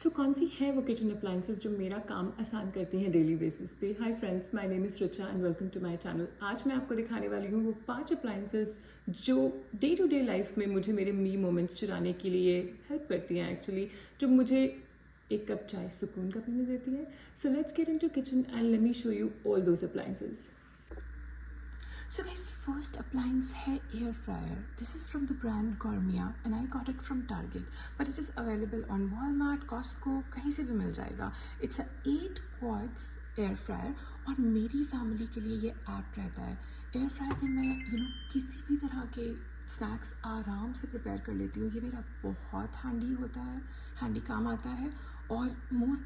सो कौन सी है वो किचन अप्लाइंसेस जो मेरा काम आसान करती हैं डेली बेसिस पे। Hi friends, my name is Richa and welcome to my channel. आज मैं आपको दिखाने वाली हूँ वो 5 अप्लाइंसेस जो डे टू डे लाइफ में मुझे मेरे मी मोमेंट्स चुराने के लिए हेल्प करती हैं एक्चुअली, जो मुझे एक कप चाय सुकून का पीने देती है। So let's get into kitchen and let me show you all those appliances. So guys, first appliance है air fryer. This is from the brand Gourmet and I got it from Target, but it is available on Walmart, Costco, कहीं से भी मिल जाएगा. It's a 8 quarts air fryer और मेरी family के लिए ये ऐप रहता है. एयर फ्रायर में मैं किसी भी तरह के स्नैक्स आराम से प्रिपेयर कर लेती हूँ. ये मेरा बहुत हैंडी होता है, हैंडी काम आता है. और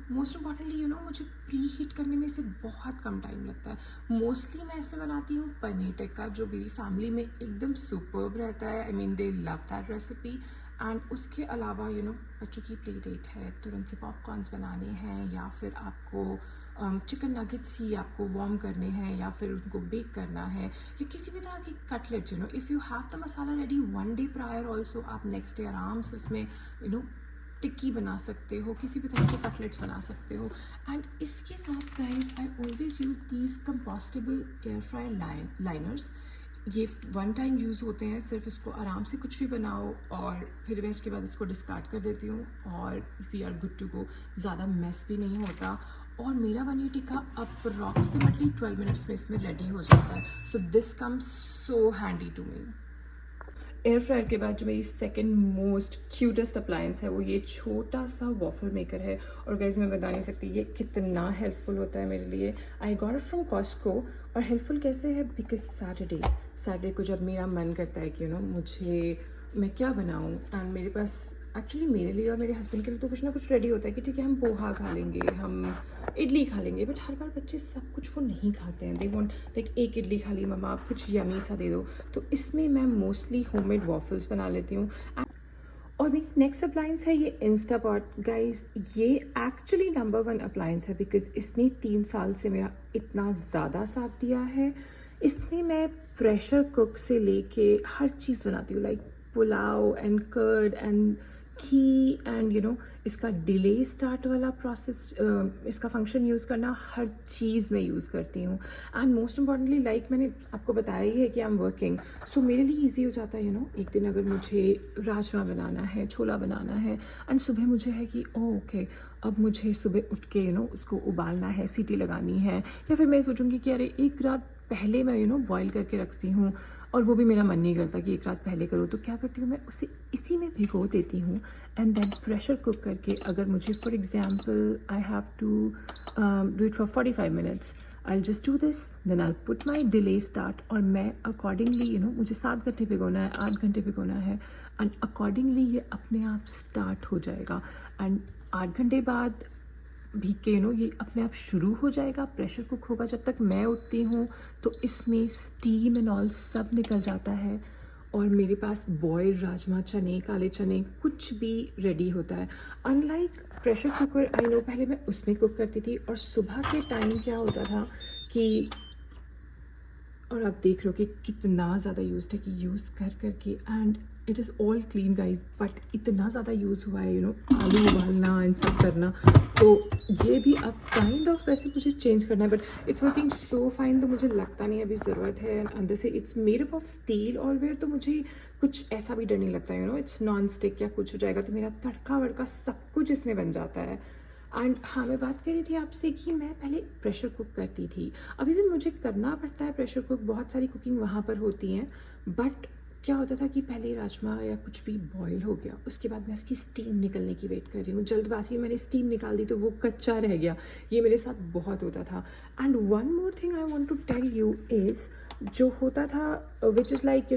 मोस्ट इम्पॉर्टेंटली मुझे प्री हीट करने में इसे बहुत कम टाइम लगता है. मोस्टली मैं इसमें बनाती हूँ पनीर टिक्का, जो मेरी फैमिली में एकदम सुपर्ब रहता है. I mean they love that recipe. And उसके अलावा बच्चों की प्ले डेट है, तुरंत से पॉपकॉर्न्स बनाने हैं, या फिर आपको चिकन नगेट्स ही आपको वार्म करने हैं, या फिर उनको बेक करना है, या किसी भी तरह की cutlets. If you have the masala ready one day prior also, आप नेक्स्ट डे आराम से उसमें टिक्की बना सकते हो, किसी भी तरह के कटलेट्स बना सकते हो. एंड इसके साथ guys I always use these compostable air fryer liners. ये वन टाइम यूज़ होते हैं, सिर्फ इसको आराम से कुछ भी बनाओ और फिर मैं इसके बाद इसको डिस्कार्ड कर देती हूँ और we are good to go. ज़्यादा मेस भी नहीं होता और मेरा पनीर टिक्का अप्रॉक्सीमेटली 12 मिनट्स में इसमें रेडी हो जाता है. So this comes so handy to me. Air fryer के बाद जो मेरी सेकंड मोस्ट क्यूटेस्ट अप्लायंस है वो ये छोटा सा वॉफल मेकर है. और गाइस मैं बता नहीं सकती ये कितना हेल्पफुल होता है मेरे लिए. I got it from Costco. और हेल्पफुल कैसे है, बिकॉज सैटरडे को जब मेरा मन करता है कि मुझे मैं क्या बनाऊँ, एंड मेरे पास एक्चुअली मेरे लिए और मेरे हस्बैंड के लिए तो कुछ ना कुछ रेडी होता है कि ठीक है हम पोहा खा लेंगे, हम इडली खा लेंगे. बट हर बार बच्चे सब कुछ वो नहीं खाते हैं. दे वांट लाइक एक इडली खा ली मम्मा, आप कुछ यमी सा दे दो. तो इसमें मैं मोस्टली होममेड वॉफल्स बना लेती हूँ. और मेरी नेक्स्ट अप्लायंस है ये इंस्टापॉट. गाइस ये एक्चुअली नंबर 1 अप्लायंस है बिकॉज इसने 3 साल से मेरा इतना ज़्यादा साथ दिया है. इसमें मैं प्रेशर कुक से लेके हर चीज़ बनाती हूँ, like pulao and curd and ghee and इसका डिले स्टार्ट वाला प्रोसेस, इसका फंक्शन यूज़ करना, हर चीज़ मैं यूज़ करती हूँ. एंड मोस्ट इम्पॉर्टेंटली लाइक मैंने आपको बताया ही है कि आई एम वर्किंग, सो मेरे लिए ईजी हो जाता है. एक दिन अगर मुझे राजमा बनाना है, छोला बनाना है, एंड सुबह मुझे है कि ओके अब मुझे सुबह उठ के उसको उबालना है, सीटी लगानी है, या फिर मैं सोचूंगी कि अरे एक रात पहले मैं बॉईल करके रखती हूँ और वो भी मेरा मन नहीं करता कि एक रात पहले करूँ, तो क्या करती हूँ मैं उसे इसी में भिगो देती हूँ. एंड देन प्रेशर कुक करके अगर मुझे for example I have to do it for 45 minutes, I just do this, then I put my delay start. और मैं अकॉर्डिंगली मुझे 7 घंटे भिगोना है, 8 घंटे भिगोना है, एंड अकॉर्डिंगली ये अपने आप स्टार्ट हो जाएगा. एंड 8 घंटे बाद भीग के ये अपने आप शुरू हो जाएगा, प्रेशर कुक होगा. जब तक मैं उठती हूँ तो इसमें स्टीम एंड ऑल सब निकल जाता है और मेरे पास बॉयल्ड राजमा, चने, काले चने कुछ भी रेडी होता है. Unlike pressure cooker, I know पहले मैं उसमें कुक करती थी और सुबह के टाइम क्या होता था कि, और आप देख रहे हो कि कितना ज़्यादा यूज़ है कि यूज़ कर करके, and it is all clean guys, but इतना ज़्यादा यूज़ हुआ है आलू उबालना इन सब करना. तो ये भी अब काइंड ऑफ वैसे मुझे चेंज करना है, but it's working so fine. तो मुझे लगता नहीं अभी ज़रूरत है. अंदर से it's made up of steel all over, तो मुझे कुछ ऐसा भी डर नहीं लगता इट्स नॉन स्टिक या कुछ हो जाएगा, तो मेरा तड़का वड़का सब कुछ इसमें बन जाता है. एंड हाँ, मैं बात कर रही थी आपसे कि मैं पहले प्रेशर कुक करती थी, अभी भी मुझे करना पड़ता है प्रेशर कुक, बहुत सारी कुकिंग वहाँ पर होती हैं. बट क्या होता था कि पहले राजमा या कुछ भी बॉईल हो गया, उसके बाद मैं उसकी स्टीम निकलने की वेट कर रही हूँ, जल्दबाजी में मैंने स्टीम निकाल दी तो वो कच्चा रह गया. ये मेरे साथ बहुत होता था. And one more thing I want to tell you is, जो होता था विच इज़ लाइक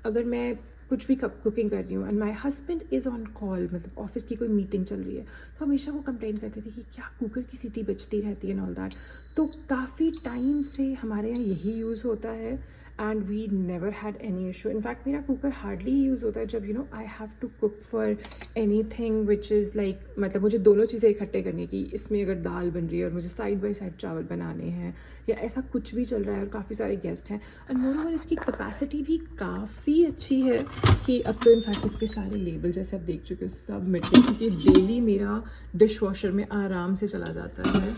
अगर मैं कुछ भी कुकिंग कर रही हूँ and my husband is on call, मतलब ऑफिस की कोई मीटिंग चल रही है, तो हमेशा वो कंप्लेन करते थे कि क्या कुकर की सीटी बजती रहती है एंड ऑल दैट. तो काफ़ी टाइम से हमारे यहाँ यही यूज़ होता है. And we never had any issue. In fact मेरा कुकर हार्डली यूज़ होता है जब I have to cook for anything which is like, मतलब मुझे दोनों चीज़ें इकट्ठे करने की, इसमें अगर दाल बन रही है और मुझे साइड बाय साइड चावल बनाने हैं या ऐसा कुछ भी चल रहा है और काफ़ी सारे गेस्ट हैं. एंड मोreover इसकी कैपेसिटी भी काफ़ी अच्छी है कि अब तो इनफैक्ट इसके सारे लेबल जैसे आप देख चुके हो सब मिट गए, क्योंकि डेली मेरा डिश वॉशर में आराम से चला जाता है.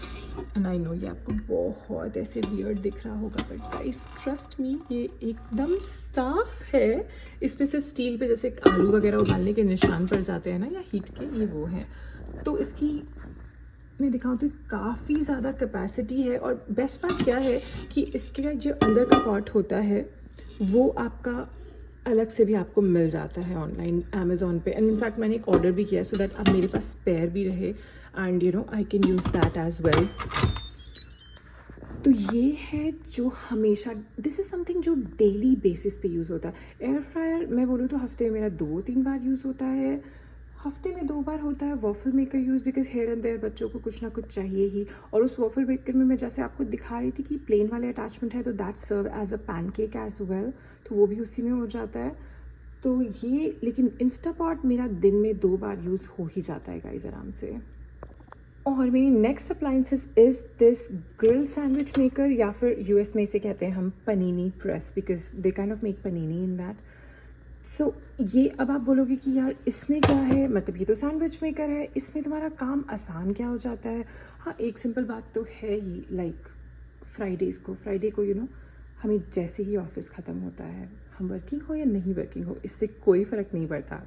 एंड आई नो ये आपको बहुत ऐसे वियर्ड दिख रहा होगा, बट गाइस ट्रस्ट मी ये एकदम साफ है. इसमें सिर्फ स्टील पे जैसे आलू वगैरह उबालने के निशान पड़ जाते हैं ना, या हीट के, ये वो हैं. तो इसकी मैं दिखाऊँ तो काफ़ी ज़्यादा कैपेसिटी है. और बेस्ट पार्ट क्या है कि इसके जो अंदर का पॉट होता है वो आपका अलग से भी आपको मिल जाता है ऑनलाइन अमेज़ॉन पे. एंड इनफैक्ट मैंने एक ऑर्डर भी किया सो दैट अब मेरे पास स्पेयर भी रहे and I can use that as well. तो ये है जो हमेशा, दिस इज़ समथिंग जो डेली बेसिस पे यूज़ होता है. एयर फ्रायर मैं बोलूँ तो हफ्ते में मेरा 2-3 बार यूज़ होता है. हफ्ते में 2 बार होता है waffle maker use, because here and there बच्चों को कुछ ना कुछ चाहिए ही. और उस वॉफल मेकर में मैं जैसे आपको दिखा रही थी कि प्लेन वाले अटैचमेंट है, तो that serve as a pancake as well, तो वो भी उसी में हो जाता है. तो ये, लेकिन इंस्टापॉट मेरा दिन में 2 बार यूज़ हो ही जाता है गाइज आराम से. और मेरी next appliances is this grill sandwich maker, या फिर यूएस में इसे कहते हैं हम panini press, because they kind of make panini in that. So ये अब आप बोलोगे कि यार इसमें क्या है, मतलब ये तो सैंडविच मेकर है, इसमें तुम्हारा काम आसान क्या हो जाता है. हाँ, एक सिंपल बात तो है ही, लाइक फ्राइडे को हमें जैसे ही ऑफिस ख़त्म होता है, हम वर्किंग हो या नहीं वर्किंग हो, इससे कोई फ़र्क नहीं पड़ता.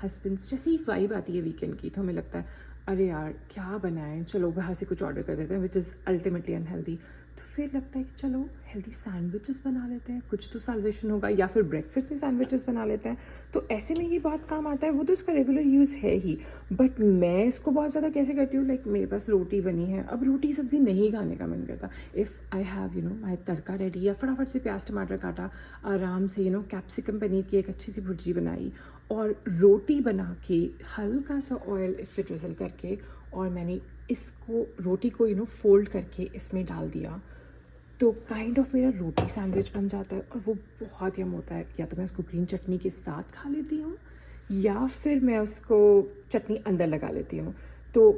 हस्बैंड्स जैसे ही वाइब आती है वीकेंड की, तो हमें लगता है अरे यार क्या बनाएं, चलो बाहर से कुछ ऑर्डर कर देते हैं, विच इज़ अल्टीमेटली अनहेल्दी. तो फिर लगता है कि चलो हेल्दी सैंडविचेस बना लेते हैं, कुछ तो साल्वेशन होगा, या फिर ब्रेकफास्ट में सैंडविचेस बना लेते हैं. तो ऐसे में ये बहुत काम आता है. वो तो इसका रेगुलर यूज़ है ही, बट मैं इसको बहुत ज़्यादा कैसे करती हूँ, लाइक मेरे पास रोटी बनी है, अब रोटी सब्ज़ी नहीं खाने का मन करता. If I have my tadka ready, या फटाफट से प्याज टमाटर काटा, आराम से कैप्सिकम पनीर की एक अच्छी सी भुर्जी बनाई, और रोटी बना के हल्का सा ऑयल इस पर ड्रिजल करके, और मैंने इसको रोटी को फोल्ड करके इसमें डाल दिया, तो काइंड ऑफ मेरा रोटी सैंडविच बन जाता है. और वो बहुत यम होता है. या तो मैं उसको ग्रीन चटनी के साथ खा लेती हूँ, या फिर मैं उसको चटनी अंदर लगा लेती हूँ. तो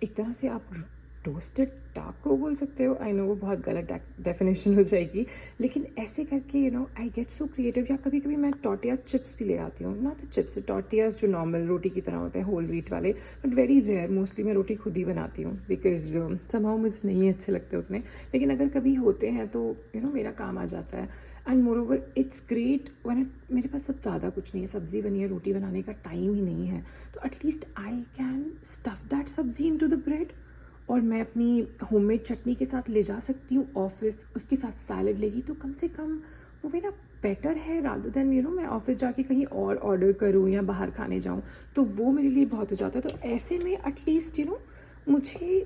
एक तरह से आप टोस्टेड टाको बोल सकते हो. आई नो वो बहुत गलत डेफिनेशन हो जाएगी, लेकिन ऐसे करके आई गेट सो क्रिएटिव. या कभी कभी मैं टॉर्टिया चिप्स भी ले आती हूँ, ना तो चिप्स, टॉर्टियाज जो नॉर्मल रोटी की तरह होते हैं, होल व्हीट वाले, बट वेरी रेयर. मोस्टली मैं रोटी खुद ही बनाती हूँ, बिकॉज समहाउ मुझे नहीं अच्छे लगते उतने, लेकिन अगर कभी होते हैं तो मेरा काम आ जाता है. And more over it's great one मेरे पास सब ज़्यादा कुछ नहीं है, सब्ज़ी बनी है, रोटी बनाने का टाइम ही नहीं है, तो at least I can stuff that सब्ज़ी इन टू द ब्रेड, और मैं अपनी होममेड चटनी के साथ ले जा सकती हूँ ऑफिस, उसके साथ सैलड लेगी, तो कम से कम वो मेरा बेटर है रादर देन मैं ऑफिस जाके कहीं और ऑर्डर करूँ या बाहर खाने जाऊँ. तो वो मेरे लिए बहुत हो जाता है. तो ऐसे में एटलीस्ट मुझे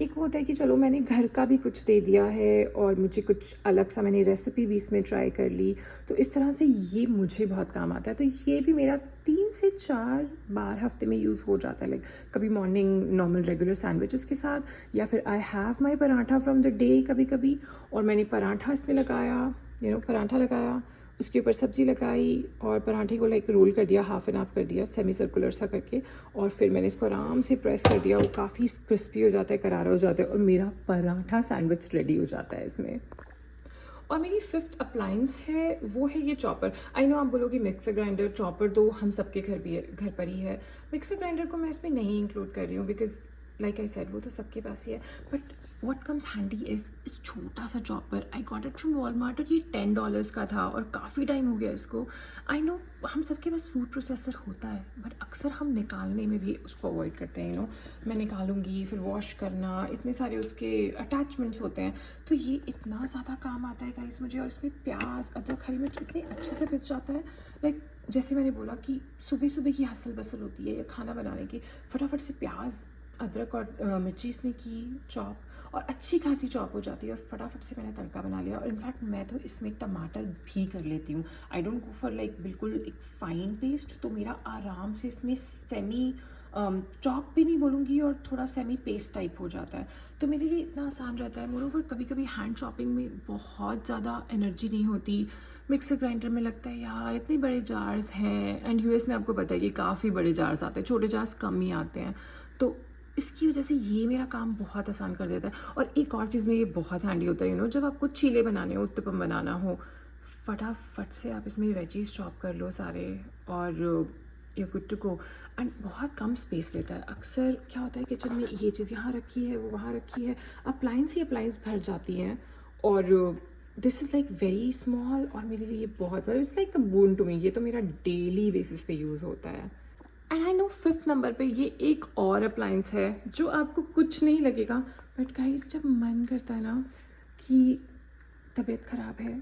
एक वो होता है कि चलो मैंने घर का भी कुछ दे दिया है, और मुझे कुछ अलग सा मैंने रेसिपी भी इसमें ट्राई कर ली, तो इस तरह से ये मुझे बहुत काम आता है. तो ये भी मेरा 3 से 4 बार हफ्ते में यूज़ हो जाता है. लाइक कभी मॉर्निंग नॉर्मल रेगुलर सैंडविचेस के साथ, या फिर I have my paratha from the day कभी कभी, और मैंने पराठा इसमें लगाया, पराठा लगाया, उसके ऊपर सब्ज़ी लगाई, और पराठे को लाइक रोल कर दिया, हाफ एंड हाफ कर दिया, सेमी सर्कुलर सा करके, और फिर मैंने इसको आराम से प्रेस कर दिया. वो काफ़ी क्रिस्पी हो जाता है, करारा हो जाता है, और मेरा पराठा सैंडविच रेडी हो जाता है इसमें. और मेरी 5th अप्लाइंस है, वो है ये चॉपर. आई नो आप बोलोगे मिक्सर ग्राइंडर, चॉपर तो हम सबके घर पर ही है. मिक्सर ग्राइंडर को मैं इसमें नहीं इंक्लूड कर रही हूँ, बिकॉज लाइक आई सेड वो तो सबके पास ही है. But what comes handy is छोटा सा chopper. I got it from Walmart, और ये $10 का था, और काफ़ी टाइम हो गया इसको. आई नो हम सबके पास फूड प्रोसेसर होता है, बट अक्सर हम निकालने में भी उसको अवॉइड करते हैं. मैं निकालूंगी, फिर वॉश करना, इतने सारे उसके अटैचमेंट्स होते हैं, तो ये इतना ज़्यादा काम आता है गाइस मुझे. और इसमें प्याज, अदरक, हरी मिर्च इतने अच्छे से पिस जाता है. लाइक जैसे मैंने बोला कि सुबह सुबह की हसल बसल होती है या खाना बनाने की, फटाफट से प्याज, अदरक और मिर्ची इसमें की चॉप, और अच्छी खासी चॉप हो जाती है, और फटाफट से मैंने तड़का बना लिया. और इनफैक्ट मैं तो इसमें टमाटर भी कर लेती हूँ. I don't go for like बिल्कुल एक फ़ाइन पेस्ट, तो मेरा आराम से इसमें सेमी चॉप भी नहीं बोलूँगी और थोड़ा सेमी पेस्ट टाइप हो जाता है, तो मेरे लिए इतना आसान रहता है। मोरोवर कभी कभी हैंड चॉपिंग में बहुत ज़्यादा एनर्जी नहीं होती, मिक्सर ग्राइंडर में लगता है यार इतने बड़े जार्स हैं, एंड यूएस में आपको पता है कि काफ़ी बड़े जार्स आते हैं, छोटे जार्स कम ही आते हैं, तो इसकी वजह से ये मेरा काम बहुत आसान कर देता है। और एक और चीज़ में ये बहुत हैंडी होता है, जब आपको चीले बनाने हो, उत्तपम बनाना हो, फटाफट से आप इसमें वेजीज चॉप कर लो सारे, और you good to go. And बहुत कम स्पेस लेता है। अक्सर क्या होता है किचन में ये चीज़ यहाँ रखी है, वो वहाँ रखी है, अप्लाइंस ही अप्लाइंस भर जाती हैं, और this is like very small, और मेरे लिए ये बहुत मतलब it's like a bone to me. ये तो मेरा डेली बेसिस पे यूज़ होता है। And I know 5th number पे ये एक और अप्लाइंस है जो आपको कुछ नहीं लगेगा, बट गाइस जब मन करता है ना कि तबीयत ख़राब है,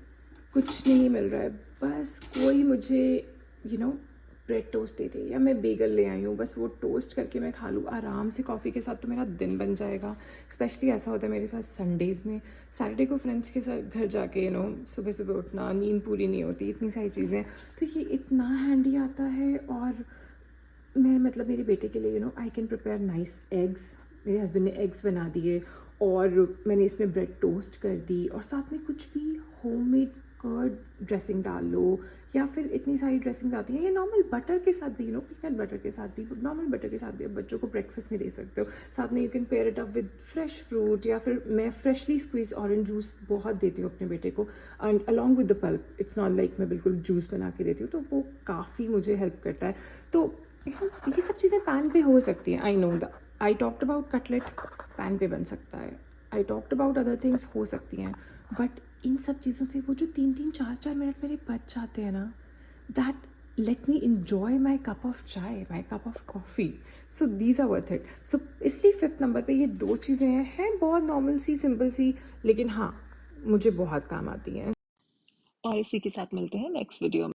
कुछ नहीं मिल रहा है, बस कोई मुझे ब्रेड टोस्ट दे दे, या मैं बेगल ले आई हूँ, बस वो टोस्ट करके मैं खा लूँ आराम से कॉफ़ी के साथ, तो मेरा दिन बन जाएगा। स्पेशली ऐसा होता है मेरे पास संडेज़ में, सैटरडे को फ्रेंड्स के साथ घर जाके सुबह सुबह उठना, नींद पूरी नहीं होती, इतनी सारी चीज़ें, तो ये इतना हैंडी आता है। और मैं मतलब मेरे बेटे के लिए I can prepare nice eggs. मेरे हस्बैंड ने एग्स बना दिए, और मैंने इसमें ब्रेड टोस्ट कर दी, और साथ में कुछ भी होममेड कर्ड ड्रेसिंग डाल लो, या फिर इतनी सारी ड्रेसिंग्स आती हैं, या नॉर्मल बटर के साथ भी, पीनट बटर के साथ भी, नॉर्मल बटर के साथ भी आप बच्चों को ब्रेकफास्ट में दे सकते हो। साथ में you can pair it up with fresh fruit, या फिर मैं फ्रेशली स्क्वीज ऑरेंज जूस बहुत देती हूँ अपने बेटे को, and along with the pulp. It's not like मैं बिल्कुल जूस बना के देती हूँ, तो वो काफ़ी मुझे हेल्प करता है। तो ये सब चीज़ें पैन पे हो सकती हैं। I know the I talked about cutlet, pan पे बन सकता है। I talked about other things, हो सकती हैं, बट इन सब चीज़ों से वो जो 3-3 4-4 मिनट मेरे बच जाते हैं ना, that let me enjoy my cup of chai, my cup of coffee, so these are worth it. So इसलिए 5th नंबर पे ये 2 चीज़ें हैं बहुत नॉर्मल सी, सिंपल सी, लेकिन हाँ मुझे बहुत काम आती हैं। और इसी के साथ मिलते हैं नेक्स्ट वीडियो में।